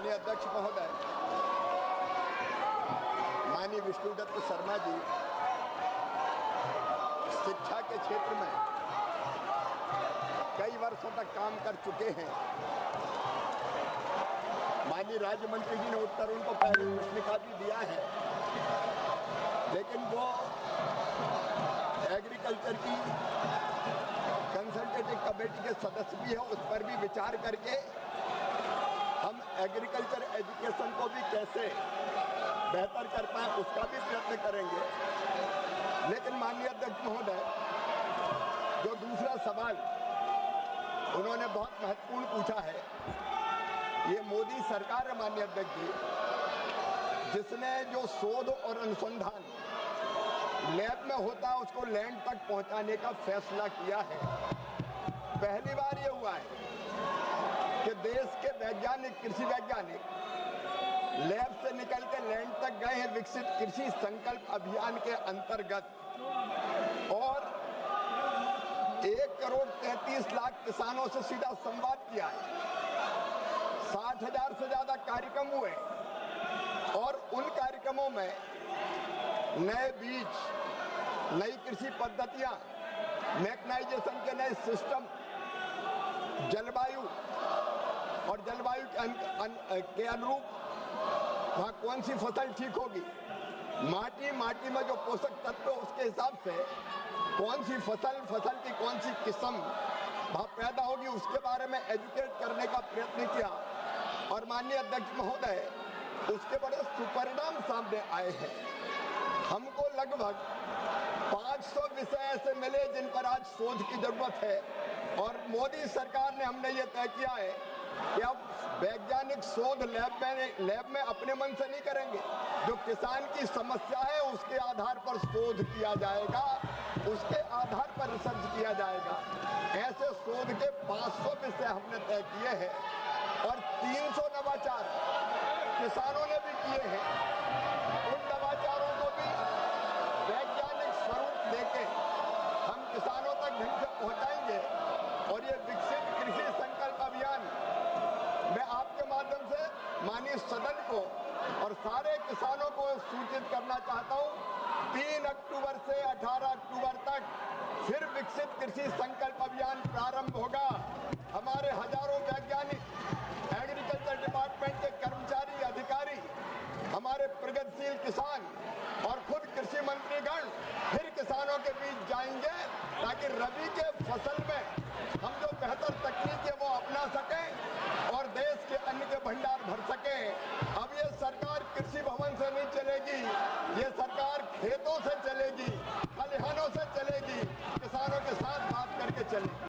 माननीय अध्यक्ष महोदय, माननीय विष्णुदत्त शर्मा जी शिक्षा के क्षेत्र में कई वर्षों तक काम कर चुके हैं। माननीय राज्य मंत्री जी ने उत्तर उनको पहले प्रश्न का भी दिया है, लेकिन वो एग्रीकल्चर की कंसल्टेटिव कमेटी के सदस्य भी है। उस पर भी विचार करके हम एग्रीकल्चर एजुकेशन को भी कैसे बेहतर कर पाए उसका भी प्रयत्न करेंगे। लेकिन माननीय अध्यक्ष महोदय, जो दूसरा सवाल उन्होंने बहुत महत्वपूर्ण पूछा है, ये मोदी सरकार है माननीय अध्यक्ष जी, जिसने जो शोध और अनुसंधान लैब में होता है उसको लैंड तक पहुंचाने का फैसला किया है। पहली बार ये हुआ है कि देश के वैज्ञानिक, कृषि वैज्ञानिक लैब से निकल के लैंड तक गए हैं विकसित कृषि संकल्प अभियान के अंतर्गत, और 1,33,00,000 किसानों से सीधा संवाद किया है। 60,000 से ज्यादा कार्यक्रम हुए और उन कार्यक्रमों में नए बीज, नई कृषि पद्धतियां, मैकेनाइजेशन के नए सिस्टम, जलवायु और जलवायु के अनुरूप वहाँ कौन सी फसल ठीक होगी, माटी में जो पोषक तत्व उसके हिसाब से कौन सी फसल की कौन सी किस्म वहाँ पैदा होगी, उसके बारे में एजुकेट करने का प्रयत्न किया। और माननीय अध्यक्ष महोदय, उसके बड़े सुपरिणाम सामने आए हैं। हमको लगभग 500 विषय ऐसे मिले जिन पर आज शोध की जरूरत है, और मोदी सरकार ने हमने ये तय किया है कि अब वैज्ञानिक शोध लैब में अपने मन से नहीं करेंगे। जो किसान की समस्या है उसके आधार पर शोध किया जाएगा, उसके आधार पर रिसर्च किया जाएगा। ऐसे शोध के 500 विषय हमने तय किए हैं और 300 नवाचार किसानों ने भी किए हैं। उन नवाचारों को भी वैज्ञानिक स्वरूप देके हम किसानों तक ढंग से पहुंचाएंगे। और ये विकसित कृषि संकल्प अभियान मैं आपके माध्यम से माननीय सदन को और सारे किसानों को सूचित करना चाहता हूं, 3 अक्टूबर से 18 अक्टूबर तक फिर विकसित कृषि संकल्प अभियान प्रारंभ होगा। हमारे हजारों वैज्ञानिक, एग्रीकल्चर डिपार्टमेंट के कर्मचारी, अधिकारी, हमारे प्रगतिशील किसान और खुद कृषि मंत्रीगण फिर किसानों के बीच जाएंगे, ताकि रबी के फसल में हम जो बेहतर तकनीक है वो अपना सकें और देश के अन्न के भंडार भर सकें। अब ये सरकार कृषि भवन से नहीं चलेगी, ये सरकार खेतों से चलेगी, खलिहानों से चलेगी, किसानों के साथ बात करके चलेगी।